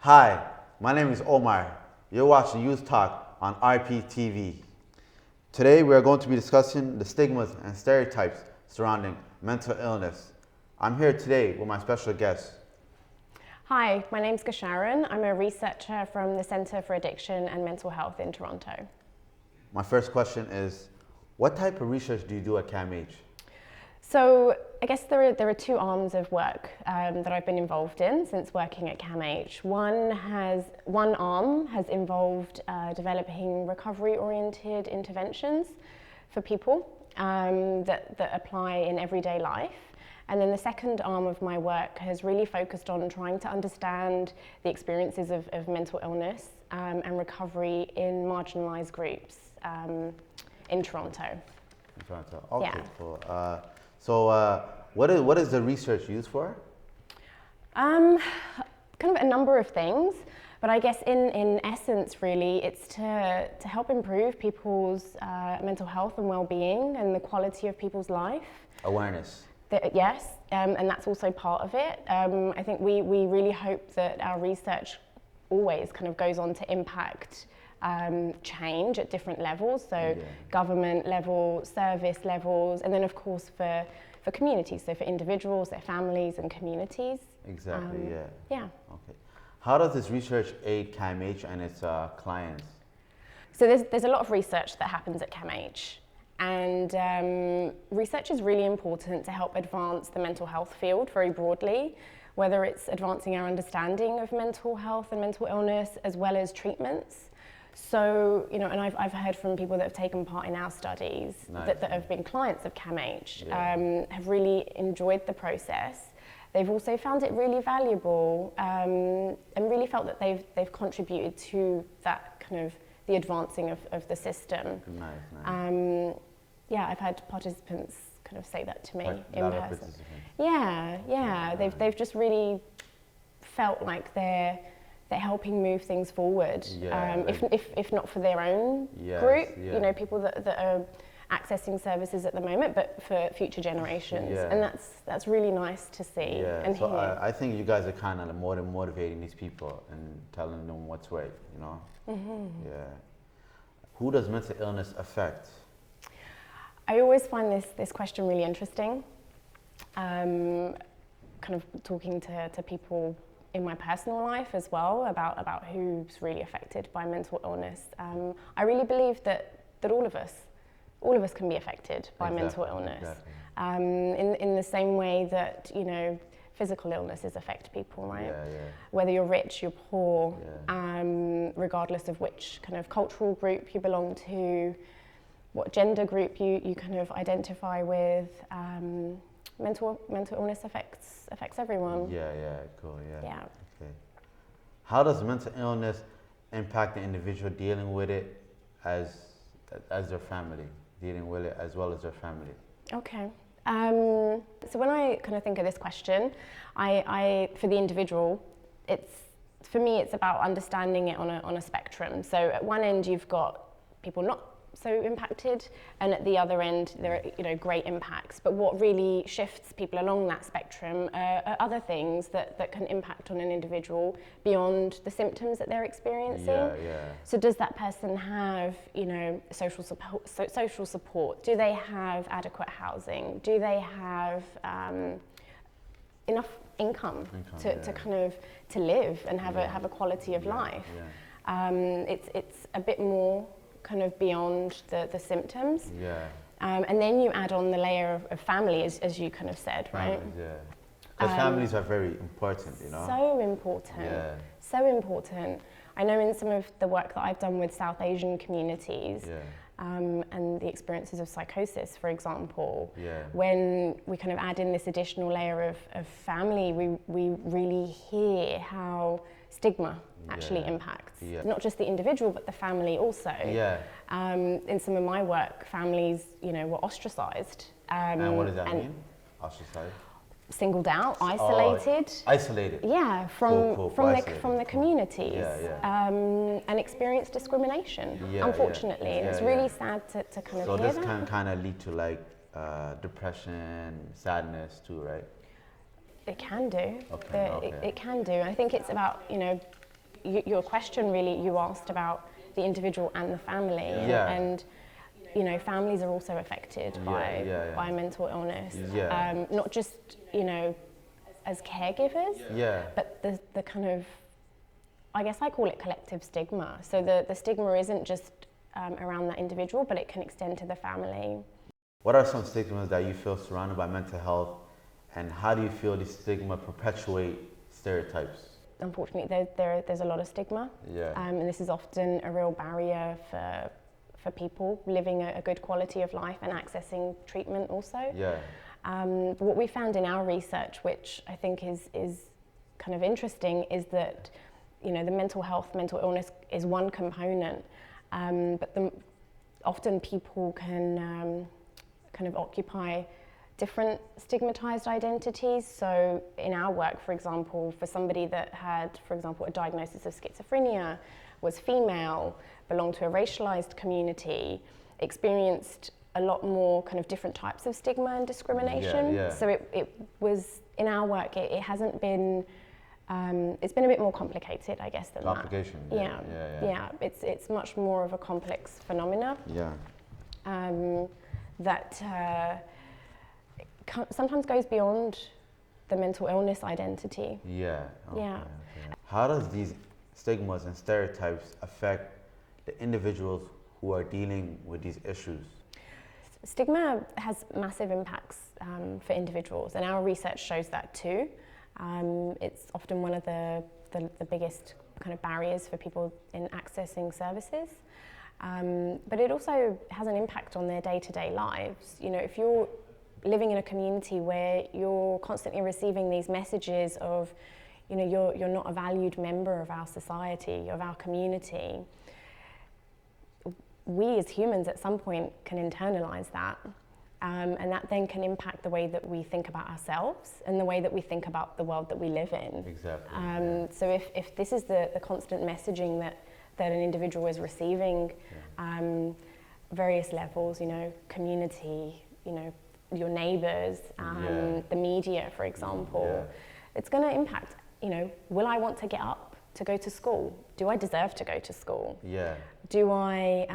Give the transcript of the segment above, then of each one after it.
Hi, my name is Omar. You're watching Youth Talk on RPTV. Today we are going to be discussing the stigmas and stereotypes surrounding mental illness. I'm here today with my special guest. Hi, my name's Gasharon. I'm a researcher from the Centre for Addiction and Mental Health in Toronto. My first question is, what type of research do you do at CAMH? So I guess there are two arms of work that I've been involved in since working at CAMH. One arm has involved developing recovery-oriented interventions for people that apply in everyday life. And then the second arm of my work has really focused on trying to understand the experiences of mental illness and recovery in marginalised groups in Toronto. In Toronto. Okay, Yeah. cool. So what is the research used for? Kind of a number of things, but I guess in essence, really, it's to help improve people's mental health and well-being and the quality of people's life. Awareness. Yes, and that's also part of it. I think we really hope that our research always kind of goes on to impact change at different levels, so government level, service levels, and then of course for communities, so for individuals, their families and communities. Exactly, Yeah. Okay. How does this research aid CAMH and its clients? So there's a lot of research that happens at CAMH, and research is really important to help advance the mental health field very broadly, whether it's advancing our understanding of mental health and mental illness as well as treatments. So, and I've heard from people that have taken part in our studies that have been clients of CAMH, have really enjoyed the process. They've also found it really valuable and really felt that they've contributed to that kind of the advancing of the system. Nice. I've had participants kind of say that to me in lot of person. participants. Yeah. They've just really felt like they're helping move things forward. If not for their own group, people that are accessing services at the moment, but for future generations. And that's really nice to see and so hear. I think you guys are kind of more than motivating these people and telling them what's right, Who does mental illness affect? I always find this question really interesting. Kind of talking to people in my personal life as well about who's really affected by mental illness. I really believe that all of us can be affected by mental illness. In the same way that physical illnesses affect people, right? Whether you're rich, you're poor, regardless of which kind of cultural group you belong to, what gender group you kind of identify with. Mental illness affects everyone. Cool. Yeah. Okay. How does mental illness impact the individual dealing with it as their family, dealing with it as well as their family? Okay. So when I kind of think of this question, I for the individual, for me it's about understanding it on a spectrum. So at one end you've got people not so impacted, and at the other end there are great impacts. But what really shifts people along that spectrum are other things that can impact on an individual beyond the symptoms that they're experiencing. So does that person have social support? Do they have adequate housing? Do they have enough income to kind of to live and have a quality of life? It's a bit more kind of beyond the symptoms. And then you add on the layer of family, as you kind of said, right? Because families are very important, So important. So important. I know in some of the work that I've done with South Asian communities, and the experiences of psychosis, for example, when we kind of add in this additional layer of family, we really hear how stigma actually impacts not just the individual but the family also. In some of my work, families were ostracized. And what does that mean? Ostracized? Singled out, isolated. Isolated. Yeah, from the communities. And experienced discrimination, unfortunately. And it's really sad to kind of hear that. So this can kind of lead to like depression, sadness too, right? It can do. Okay. It can do. I think it's about, your question really, you asked about the individual and the family, Yeah. and you know, families are also affected by mental illness. Yeah. Not just, you know, as caregivers, Yeah. but the kind of, I guess I call it collective stigma. So the stigma isn't just around that individual, but it can extend to the family. What are some stigmas that you feel surrounded by mental health, and how do you feel these stigma perpetuate stereotypes? Unfortunately, there's a lot of stigma, Yeah. and this is often a real barrier for people living a good quality of life and accessing treatment also. Yeah. But what we found in our research, which I think is kind of interesting, is that, you know, the mental illness is one component, but often people can kind of occupy different stigmatized identities. So in our work, for example, for somebody that had, for example, a diagnosis of schizophrenia, was female, belonged to a racialized community, experienced a lot more kind of different types of stigma and discrimination. Yeah. So it was, in our work, it hasn't been, it's been a bit more complicated, I guess, than Complication. that. Yeah. It's much more of a complex phenomena. Yeah. That sometimes goes beyond the mental illness identity. Yeah. Okay, Yeah. okay. How does these stigmas and stereotypes affect the individuals who are dealing with these issues? Stigma has massive impacts for individuals, and our research shows that too. It's often one of the biggest kind of barriers for people in accessing services. But it also has an impact on their day-to-day lives. You know, if you're living in a community where you're constantly receiving these messages of, you know, you're not a valued member of our society, of our community, we as humans at some point can internalize that. And that then can impact the way that we think about ourselves and the way that we think about the world that we live in. Exactly. So if this is the constant messaging that an individual is receiving, various levels, you know, community, you know, your neighbours, the media, for example, it's going to impact, you know, will I want to get up to go to school? Do I deserve to go to school? Yeah. Do I,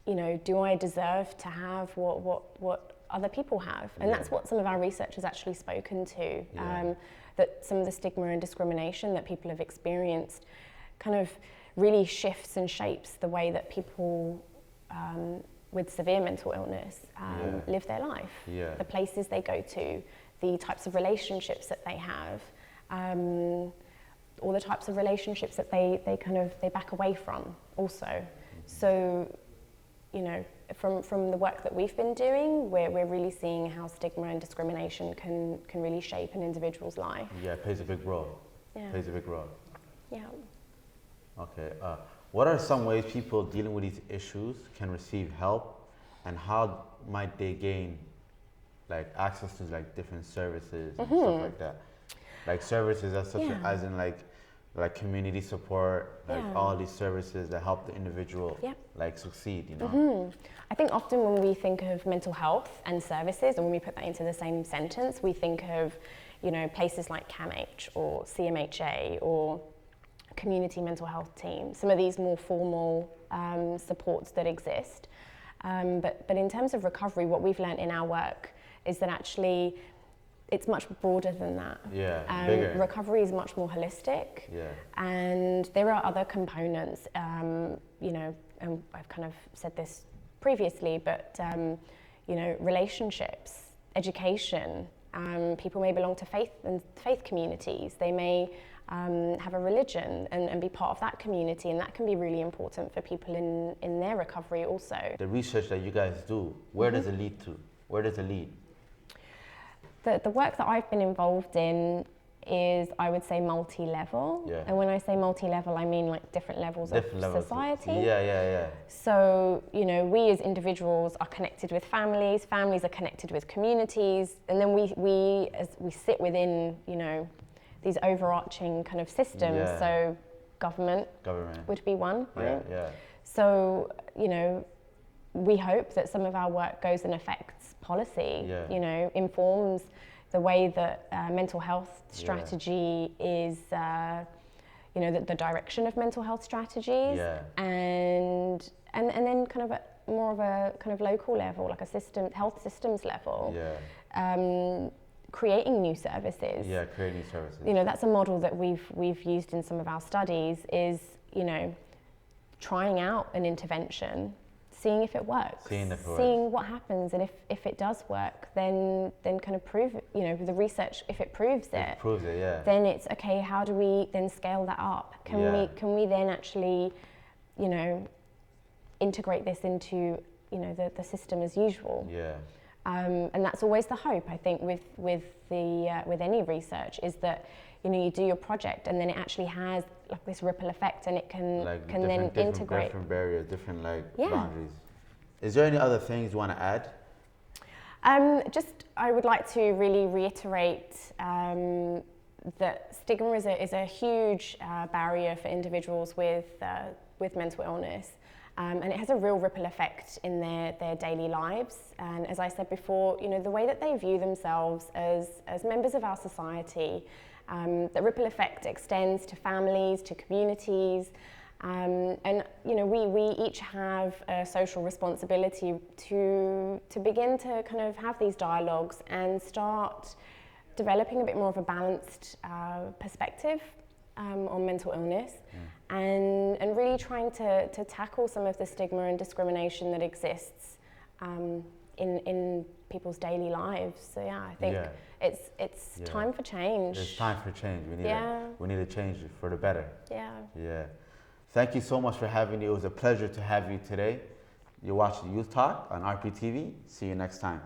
you know, do I deserve to have what other people have? And that's what some of our research has actually spoken to, that some of the stigma and discrimination that people have experienced kind of really shifts and shapes the way that people with severe mental illness live their life, the places they go to, the types of relationships that they have, all the types of relationships that they back away from also. So, you know, from the work that we've been doing, we're really seeing how stigma and discrimination can really shape an individual's life. Yeah, it plays a big role. Yeah. Plays a big role. Yeah. Okay. What are some ways people dealing with these issues can receive help, and how might they gain like access to like different services and stuff like that? Like services as such as in like community support, like all these services that help the individual like succeed, you know? I think often when we think of mental health and services, and when we put that into the same sentence, we think of, you know, places like CAMH or CMHA or community mental health team, some of these more formal supports that exist. But in terms of recovery, what we've learned in our work is that actually it's much broader than that. Bigger. Recovery is much more holistic. And there are other components, you know, and I've kind of said this previously, but, you know, relationships, education, people may belong to faith communities. They may have a religion and be part of that community, and that can be really important for people in their recovery also. The research that you guys do, where does it lead to? Where does it lead? The work that I've been involved in is, I would say, multi-level. And when I say multi-level, I mean like different levels of society. So, you know, we as individuals are connected with families, families are connected with communities, and then we sit within, you know, these overarching kind of systems. So government would be one, right? So, you know, we hope that some of our work goes and affects policy, you know, informs the way that mental health strategy is, you know, the direction of mental health strategies, Yeah. and then kind of more of a kind of local level, like a health systems level. Yeah. Creating new services. Yeah, creating services. You know, that's a model that we've used in some of our studies, is, you know, trying out an intervention, seeing if it works, seeing what happens, and if it does work, then kind of prove it, you know, the research, if it proves it, yeah. then it's okay, how do we then scale that up? Can we then actually, you know, integrate this into, you know, the system as usual? Yeah. And that's always the hope, I think, with any research, is that, you know, you do your project and then it actually has like this ripple effect, and it can then integrate. Different barriers, different boundaries. Is there any other things you want to add? I would like to really reiterate that stigma is a huge barrier for individuals with mental illness. And it has a real ripple effect in their daily lives. And as I said before, you know, the way that they view themselves as members of our society, the ripple effect extends to families, to communities. And, you know, we each have a social responsibility to begin to kind of have these dialogues and start developing a bit more of a balanced perspective on mental illness, and really trying to tackle some of the stigma and discrimination that exists in people's daily lives. So yeah, I think it's time for change. It's time for change. We need to change it for the better. Yeah. Yeah. Thank you so much for having me. It was a pleasure to have you today. You're watching Youth Talk on RPTV. See you next time.